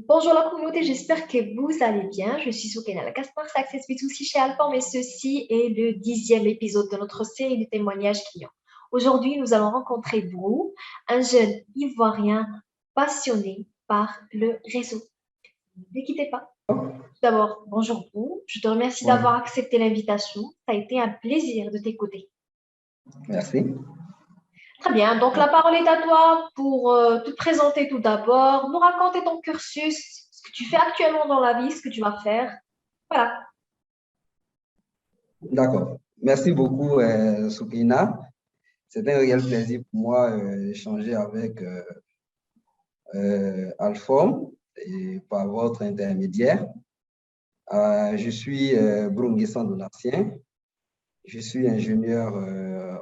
Bonjour la communauté, j'espère que vous allez bien. Je suis Soukaina, la Customer Success B2C chez Alphorm et ceci est le 10e épisode de notre série de témoignages clients. Aujourd'hui, nous allons rencontrer Brou, un jeune Ivoirien passionné par le réseau. Ne quittez pas. Tout d'abord, bonjour Brou, je te remercie Ouais, d'avoir accepté l'invitation. Ça a été un plaisir de t'écouter. merci. Très bien, donc la parole est à toi pour te présenter tout d'abord, nous raconter ton cursus, ce que tu fais actuellement dans la vie, ce que tu vas faire. Voilà, D'accord. Merci beaucoup, Soukina. C'est un réel plaisir pour moi d'échanger avec Alphorm et par votre intermédiaire. Je suis Brunguessan Donatien. Je suis ingénieur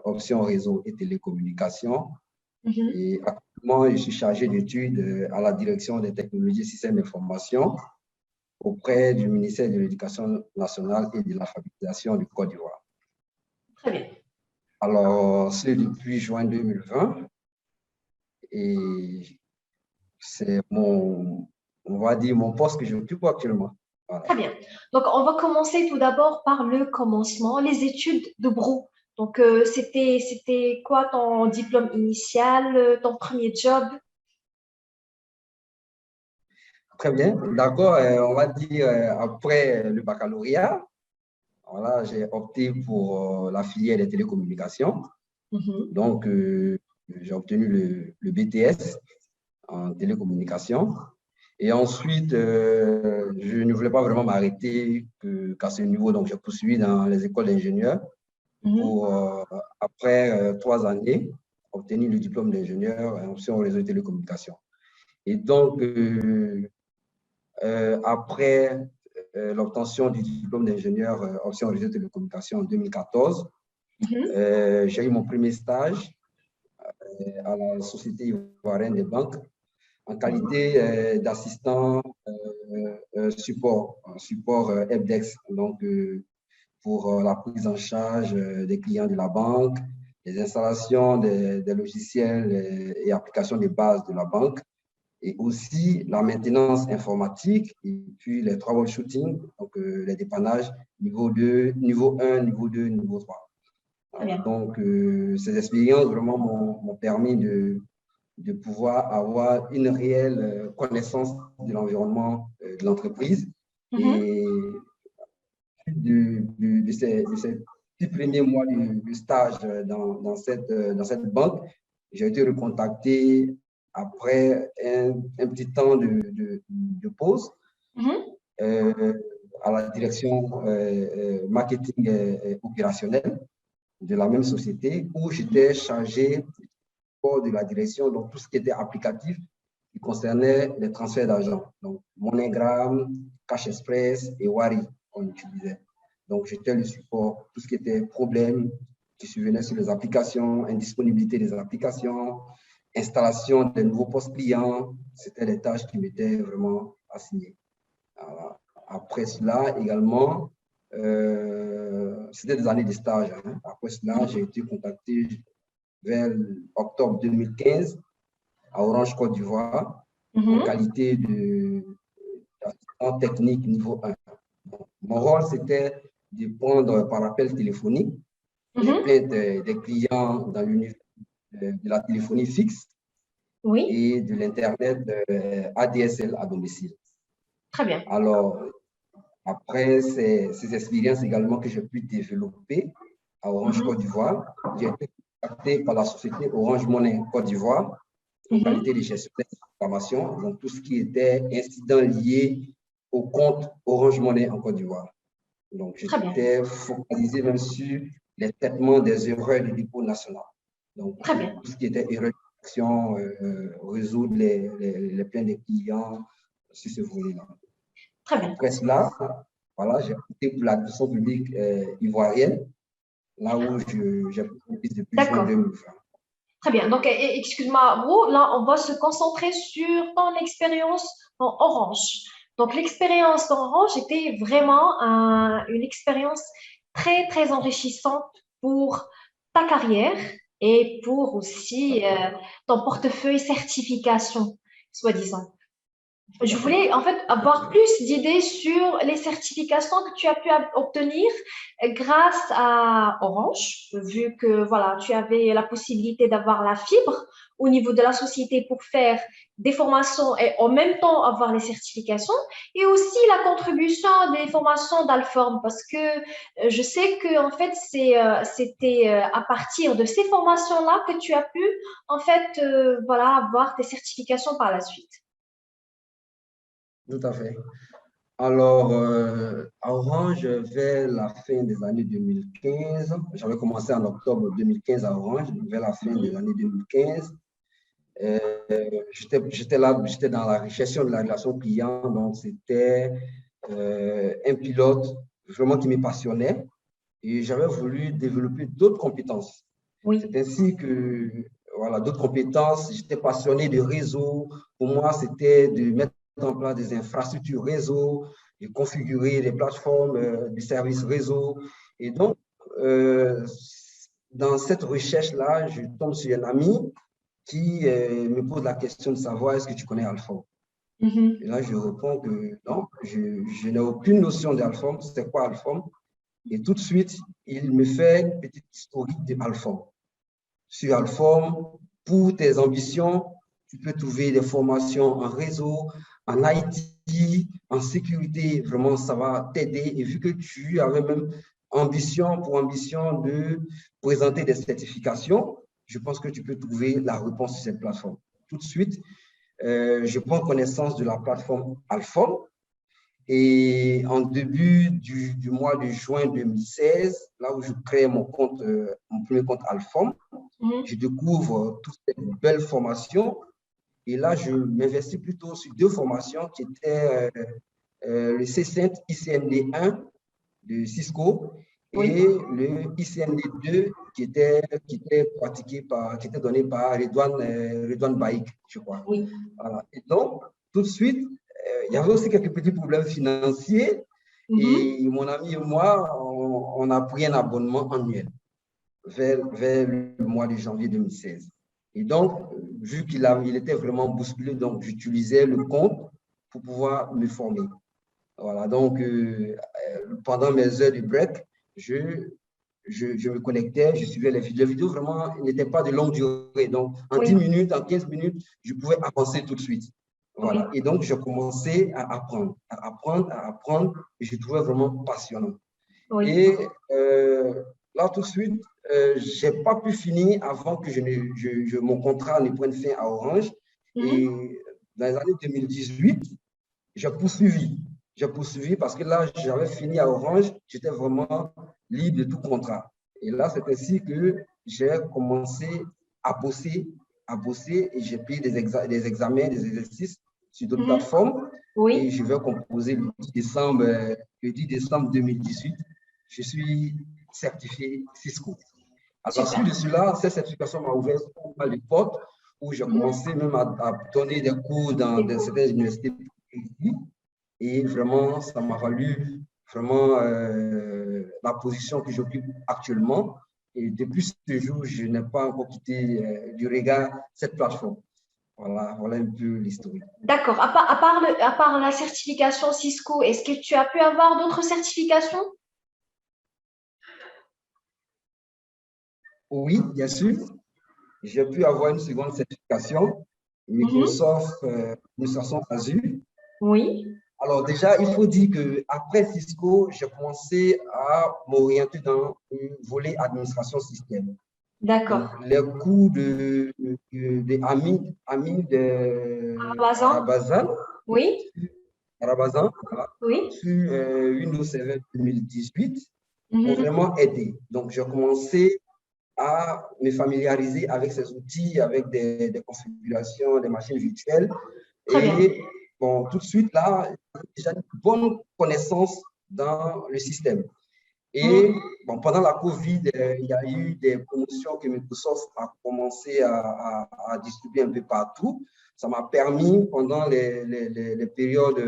option réseau et télécommunications. Mhm. Et actuellement, je suis chargé d'études à la direction des technologies systèmes d'information auprès du ministère de l'Éducation nationale et de l'alphabétisation du Côte d'Ivoire. Très bien. Alors, c'est depuis juin 2020 et c'est on va dire, mon poste que j'occupe actuellement. Voilà. Très bien. Donc, on va commencer tout d'abord par le commencement, les études de Brou. Donc, c'était quoi ton diplôme initial, ton premier job? Très bien. D'accord. On va dire, après le baccalauréat, voilà, j'ai opté pour la filière des télécommunications. Mhm. Donc, j'ai obtenu le BTS en télécommunications. Et ensuite, je ne voulais pas vraiment m'arrêter qu'à ce niveau. Donc, j'ai poursuivi dans les écoles d'ingénieurs Mhm. pour, après 3 années, obtenir le diplôme d'ingénieur en option réseau et télécommunications. Et donc, après l'obtention du diplôme d'ingénieur option réseau et télécommunications en 2014, Mhm. j'ai eu mon premier stage à la Société ivoirienne des banques en qualité d'assistant support helpdesk, donc pour la prise en charge des clients de la banque, les installations des logiciels et applications de base de la banque, et aussi la maintenance informatique, et puis les troubleshooting, donc les dépannages niveau 2, niveau 1, niveau 2, niveau 3. Très Voilà. bien. Donc, ces expériences vraiment m'ont permis de pouvoir avoir une réelle connaissance de l'environnement de l'entreprise. Mhm. Et de ces 6 premiers mois de stage dans cette banque, j'ai été recontacté après un petit temps de pause Mhm. euh, à la direction marketing opérationnel de la même société où j'étais chargé de la direction, donc tout ce qui était applicatif qui concernait les transferts d'argent. Donc, MoneyGram, Cash Express et Wari, on utilisait. Donc, j'étais le support, tout ce qui était problème qui survenait sur les applications, indisponibilité des applications, installation des nouveaux postes clients, c'était des tâches qui m'étaient vraiment assignées. Alors, après cela, également, c'était des années de stage. Hein. Après cela, j'ai été contacté vers octobre 2015 à Orange Côte d'Ivoire en Mhm. qualité d'assistant technique niveau 1. Mon rôle, c'était de prendre par appel téléphonique les Mhm. plaintes des clients dans l'univers de la téléphonie fixe Oui, et de l'Internet ADSL à domicile. très bien. Alors, après ces expériences également que j'ai pu développer à Orange Côte Mhm. d'Ivoire, j'ai été contacté par la société Orange Money Côte d'Ivoire en qualité Mhm. de gestionnaire d'information, donc tout ce qui était incident lié au compte Orange Money en Côte d'Ivoire. Donc, Très bien. j'étais focalisé même sur les traitements des erreurs de dépôt national. Donc, Très bien. tout ce qui était erreur d'action, résoudre les plaintes des clients sur ce volet-là. Très bien. Après cela, voilà, j'ai opté pour l'administration publique ivoirienne, là où j'ai pris depuis juin D'accord. 2020. Très bien. Donc, excuse-moi, Bro, là, on va se concentrer sur ton expérience en Orange. Donc, l'expérience dans Orange était vraiment une expérience très, très enrichissante pour ta carrière et pour aussi ton portefeuille certification, soi-disant. Je voulais en fait avoir plus d'idées sur les certifications que tu as pu obtenir grâce à Orange, vu que voilà, tu avais la possibilité d'avoir la fibre au niveau de la société pour faire des formations et en même temps avoir les certifications, et aussi la contribution des formations d'Alform, parce que je sais que en fait c'était à partir de ces formations-là que tu as pu en fait voilà avoir tes certifications par la suite. Tout à fait. Alors, à Orange, vers la fin des années 2015, j'avais commencé en octobre 2015 à Orange, vers la fin des Mhm. années 2015. Euh, j'étais là, j'étais dans la gestion de la relation client, donc c'était un pilote vraiment qui me passionnait et j'avais voulu développer d'autres compétences. C'est Oui. ainsi que, voilà, d'autres compétences, j'étais passionné de réseau. Pour moi, c'était de mettre en place des infrastructures réseau, de configurer des plateformes de services réseau. Et donc, euh, dans cette recherche-là, je tombe sur un ami qui me pose la question de savoir est-ce que tu connais Alphonse? Et Mhm. là, je réponds que non, je n'ai aucune notion d'Alphonse. C'est quoi Alphonse? Et tout de suite, il me fait une petite historique d'Alphonse. Sur Alphonse, pour tes ambitions, tu peux trouver des formations en réseau, en IT, en sécurité. Vraiment, ça va t'aider. Et vu que tu avais même ambition de présenter des certifications, je pense que tu peux trouver la réponse sur cette plateforme. Tout de suite, je prends connaissance de la plateforme Alphonse. Et en début du mois de juin 2016, là où je crée mon premier compte Alphonse, je Mhm. découvre toutes ces belles formations. Et là, je m'investis plutôt sur deux formations qui étaient le C5 ICND1 de Cisco Oui. et le ICND2 qui était donné par Redouane Baïk, je crois. Oui. Voilà. Et donc, tout de suite, il y avait aussi quelques petits problèmes financiers Mhm. et mon ami et moi, on a pris un abonnement annuel vers le mois de janvier 2016. Et donc, vu il était vraiment bousculé, donc j'utilisais le compte pour pouvoir me former. Voilà, donc pendant mes heures de break, je me connectais, je suivais les vidéos. Les vidéos vraiment n'étaient pas de longue durée. Donc, en 10 Oui. minutes, en 15 minutes, je pouvais avancer tout de suite. Oui. Voilà. Et donc, je commençais à apprendre, à apprendre, à apprendre. Et je trouvais vraiment passionnant. Oui. Et là, tout de suite, je n'ai pas pu finir avant que mon contrat ne prenne fin à Orange. Et Mhm. dans les années 2018, j'ai poursuivi. J'ai poursuivi parce que là, j'avais fini à Orange, j'étais vraiment libre de tout contrat. Et là, c'est ainsi que j'ai commencé à bosser et j'ai pris des examens, des exercices sur d'autres Mhm. plateformes. Et Oui. je vais composer le 10 décembre 2018. Je suis certifié Cisco. À la suite Super. de cela, cette certification m'a ouvert pas mal de portes où j'ai Mhm. commencé même à donner des cours dans certaines universités ici. Et vraiment, ça m'a valu vraiment la position que j'occupe actuellement. Et depuis ce jour, je n'ai pas encore quitté du regard cette plateforme. Voilà, voilà un peu l'historique. D'accord. À part la certification Cisco, est-ce que tu as pu avoir d'autres certifications? Oui, bien sûr, j'ai pu avoir une seconde certification, Mhm. Microsoft Azure. Oui. Alors déjà, il faut dire qu'après Cisco, j'ai commencé à m'orienter dans le volet administration système. Donc, D'accord. les cours de Ami de Amazon? Oui. Arabazan, voilà, Oui. sur Windows Server 2018 m'ont Mhm. vraiment aidé. Donc, j'ai commencé à me familiariser avec ces outils, avec des configurations, des machines virtuelles. Très bien. Et bon, tout de suite, là, j'ai déjà une bonne connaissance dans le système. Et Mhm. bon, pendant la COVID, il y a eu des promotions que Microsoft a commencé à distribuer un peu partout. Ça m'a permis, pendant les périodes,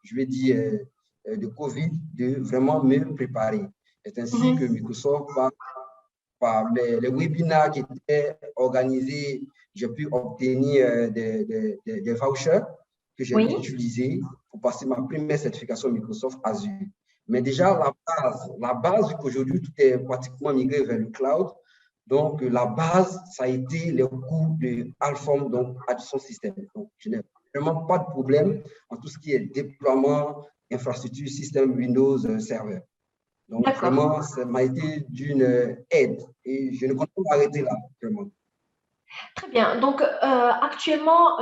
je vais dire, de COVID, de vraiment me préparer. C'est ainsi que Mhm. Microsoft, par les webinaires qui étaient organisés, j'ai pu obtenir des vouchers que j'ai Oui. utilisé pour passer ma première certification Microsoft Azure. Mais déjà, la base qu'aujourd'hui, tout est pratiquement migré vers le cloud. Donc, la base, ça a été les cours de Alform, donc Addison System. Donc, je n'ai vraiment pas de problème en tout ce qui est déploiement, infrastructure, système Windows Server. Donc, vraiment, ça m'a été d'une aide et je ne compte pas m'arrêter là, vraiment. Très bien. Donc, actuellement,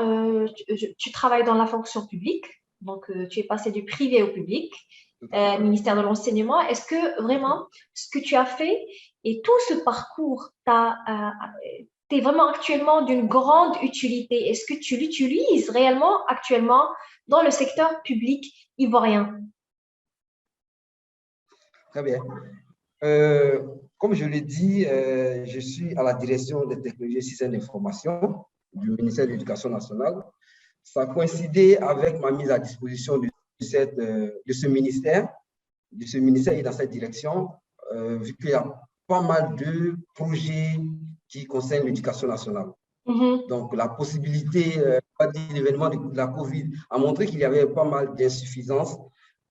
tu travailles dans la fonction publique. Donc, tu es passé du privé au public, ministère de l'Enseignement. Est-ce que vraiment, ce que tu as fait et tout ce parcours t'es vraiment actuellement d'une grande utilité? Est-ce que tu l'utilises réellement actuellement dans le secteur public ivoirien? Très bien. Comme je l'ai dit, je suis à la direction des technologies et systèmes d'information du ministère de l'Éducation nationale. Ça a coïncidé avec ma mise à disposition de ce ministère et dans cette direction, vu qu'il y a pas mal de projets qui concernent l'éducation nationale. Donc, la possibilité, l'événement de la COVID a montré qu'il y avait pas mal d'insuffisances.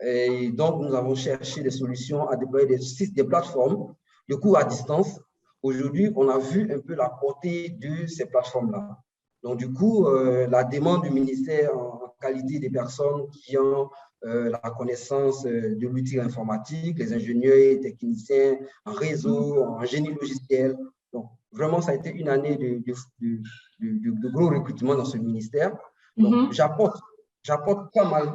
Et donc, nous avons cherché des solutions à déployer des plateformes de cours à distance. Aujourd'hui, on a vu un peu la portée de ces plateformes-là. Donc, du coup, la demande du ministère en qualité des personnes qui ont la connaissance de l'outil informatique, les ingénieurs et techniciens en réseau, en génie logiciel. Donc, vraiment, ça a été une année de gros recrutement dans ce ministère. Donc, j'apporte pas mal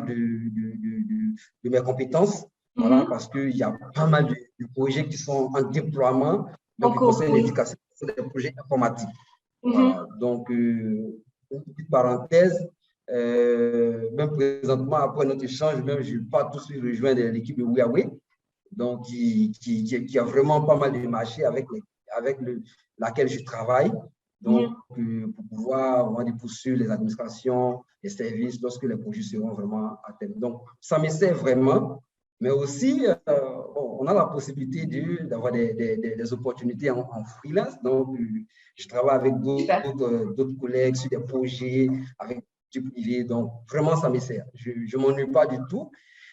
de mes compétences, voilà, parce qu'il y a pas mal de projets qui sont en déploiement, donc qui concernent l'éducation, des projets informatiques. Voilà. Donc, une petite parenthèse, même présentement, après notre échange, même je ne vais pas tout de suite rejoindre l'équipe de Huawei, donc qui a vraiment pas mal de marchés avec laquelle je travaille. Donc, pour pouvoir poursuivre les administrations, les services, lorsque les projets seront vraiment atteints. Donc, ça me sert vraiment, mais aussi, on a la possibilité d'avoir des opportunités en freelance. Donc, je travaille avec d'autres collègues sur des projets, avec du privé. Donc, vraiment, ça me sert. Je ne m'ennuie pas du tout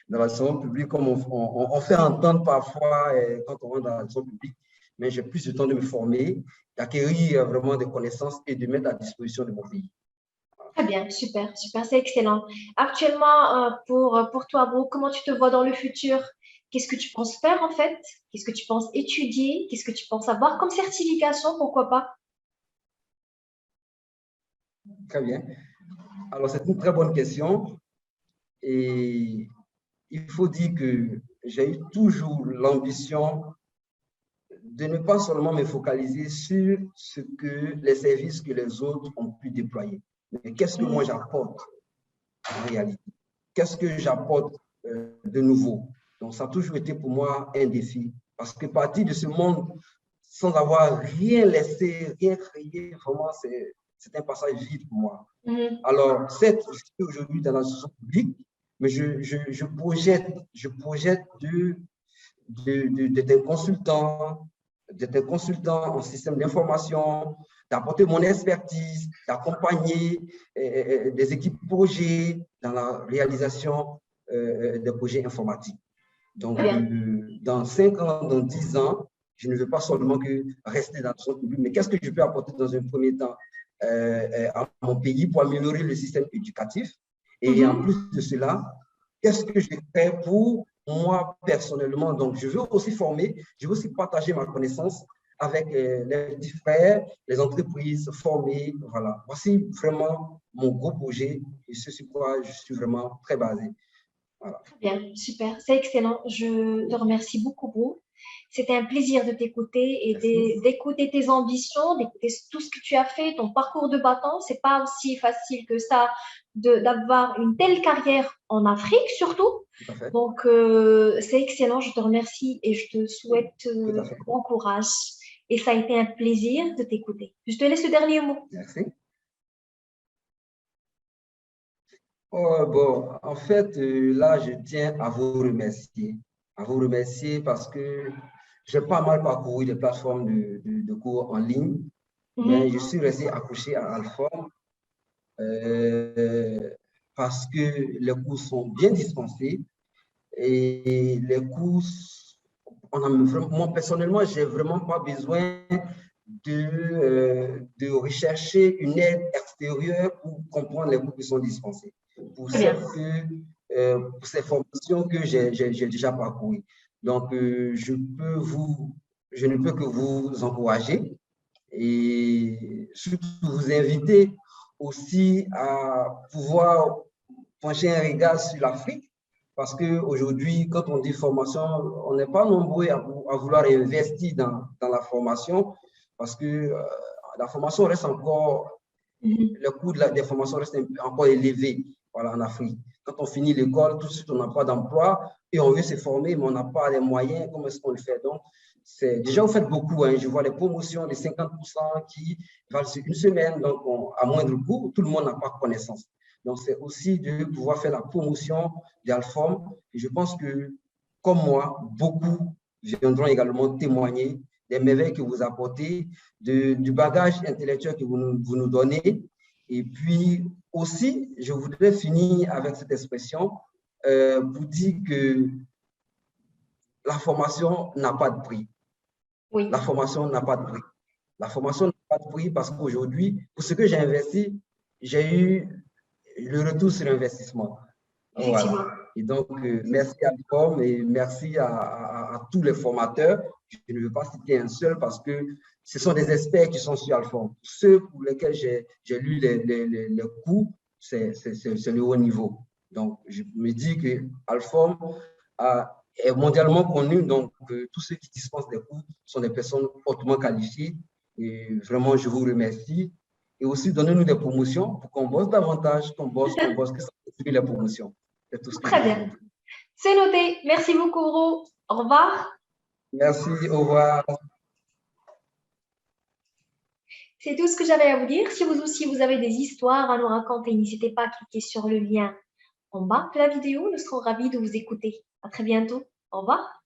dans la saison publique, comme on fait entendre parfois quand on rentre dans la saison publique, mais j'ai plus de temps de me former, d'acquérir vraiment des connaissances et de mettre à disposition de mon pays. Très bien, super, super, c'est excellent. Actuellement, pour toi, Bro, comment tu te vois dans le futur? Qu'est-ce que tu penses faire en fait? Qu'est-ce que tu penses étudier? Qu'est-ce que tu penses avoir comme certification? Pourquoi pas? Très bien. Alors, c'est une très bonne question. Et il faut dire que j'ai eu toujours l'ambition de ne pas seulement me focaliser sur ce que les services que les autres ont pu déployer, mais qu'est-ce que moi j'apporte en réalité? Qu'est-ce que j'apporte de nouveau? Donc, ça a toujours été pour moi un défi, parce que partir de ce monde sans avoir rien laissé, rien créé, vraiment, c'est un passage vide pour moi. Alors, certes, je suis aujourd'hui dans la société publique, mais je projette d'être consultant en système d'information, d'apporter mon expertise, d'accompagner des équipes projets dans la réalisation des projets informatiques. Donc, dans 5 ans, dans 10 ans, je ne veux pas seulement que rester dans le centre public, mais qu'est-ce que je peux apporter dans un premier temps à mon pays pour améliorer le système éducatif? Et en plus de cela, qu'est-ce que je fais pour moi personnellement? Donc, je veux aussi former, je veux aussi partager ma connaissance avec les petits frères, les entreprises, former. Voilà. Voici vraiment mon gros projet et ce sur quoi je suis vraiment très basé. Voilà. Très bien, super, c'est excellent. Je te remercie beaucoup, Bro. C'était un plaisir de t'écouter et d'écouter tes ambitions, d'écouter tout ce que tu as fait, ton parcours de battant. C'est pas aussi facile que ça d'avoir une telle carrière en Afrique, surtout. Donc, c'est excellent. Je te remercie et je te souhaite bon courage. Et ça a été un plaisir de t'écouter. Je te laisse le dernier mot. Merci. Oh, bon, en fait, là, je tiens à vous remercier. À vous remercier parce que j'ai pas mal parcouru des plateformes de cours en ligne, mais je suis resté accroché à Alform parce que les cours sont bien dispensés et les cours, moi personnellement, j'ai vraiment pas besoin de rechercher une aide extérieure pour comprendre les cours qui sont dispensés, pour Très bien. pour ces formations que j'ai déjà parcourues. Donc, je ne peux que vous encourager et surtout vous inviter aussi à pouvoir pencher un regard sur l'Afrique, parce qu'aujourd'hui, quand on dit formation, on n'est pas nombreux à vouloir investir dans la formation, parce que la formation reste encore, le coût des formations reste encore élevé, voilà, en Afrique. Quand on finit l'école, tout de suite, on n'a pas d'emploi et on veut se former, mais on n'a pas les moyens. Comment est-ce qu'on le fait? Donc, déjà, vous faites beaucoup. Hein. Je vois les promotions de 50% qui valent sur une semaine, donc à moindre coût, tout le monde n'a pas connaissance. Donc, c'est aussi de pouvoir faire la promotion d'Alform. Et je pense que, comme moi, beaucoup viendront également témoigner des merveilles que vous apportez, du bagage intellectuel que vous nous donnez. Et puis aussi, je voudrais finir avec cette expression pour dire que la formation n'a pas de prix. Oui. La formation n'a pas de prix. La formation n'a pas de prix parce qu'aujourd'hui, pour ce que j'ai investi, j'ai eu le retour sur investissement. Effectivement. Voilà. Et donc, merci à Tom et merci à tous les formateurs. Je ne veux pas citer un seul parce que ce sont des experts qui sont sur Alform. Ceux pour lesquels j'ai lu les cours, c'est le haut niveau. Donc, je me dis que Alform est mondialement connu. Donc, tous ceux qui dispensent des cours sont des personnes hautement qualifiées. Et vraiment, je vous remercie. Et aussi, donnez-nous des promotions pour qu'on bosse davantage, qu'on bosse, que ça continue les promotions. C'est tout ce que je Très peux bien. vous dire. C'est noté. Merci beaucoup, Ro. Au revoir. Merci, au revoir. C'est tout ce que j'avais à vous dire. Si vous aussi, vous avez des histoires à nous raconter, n'hésitez pas à cliquer sur le lien en bas de la vidéo. Nous serons ravis de vous écouter. À très bientôt. Au revoir.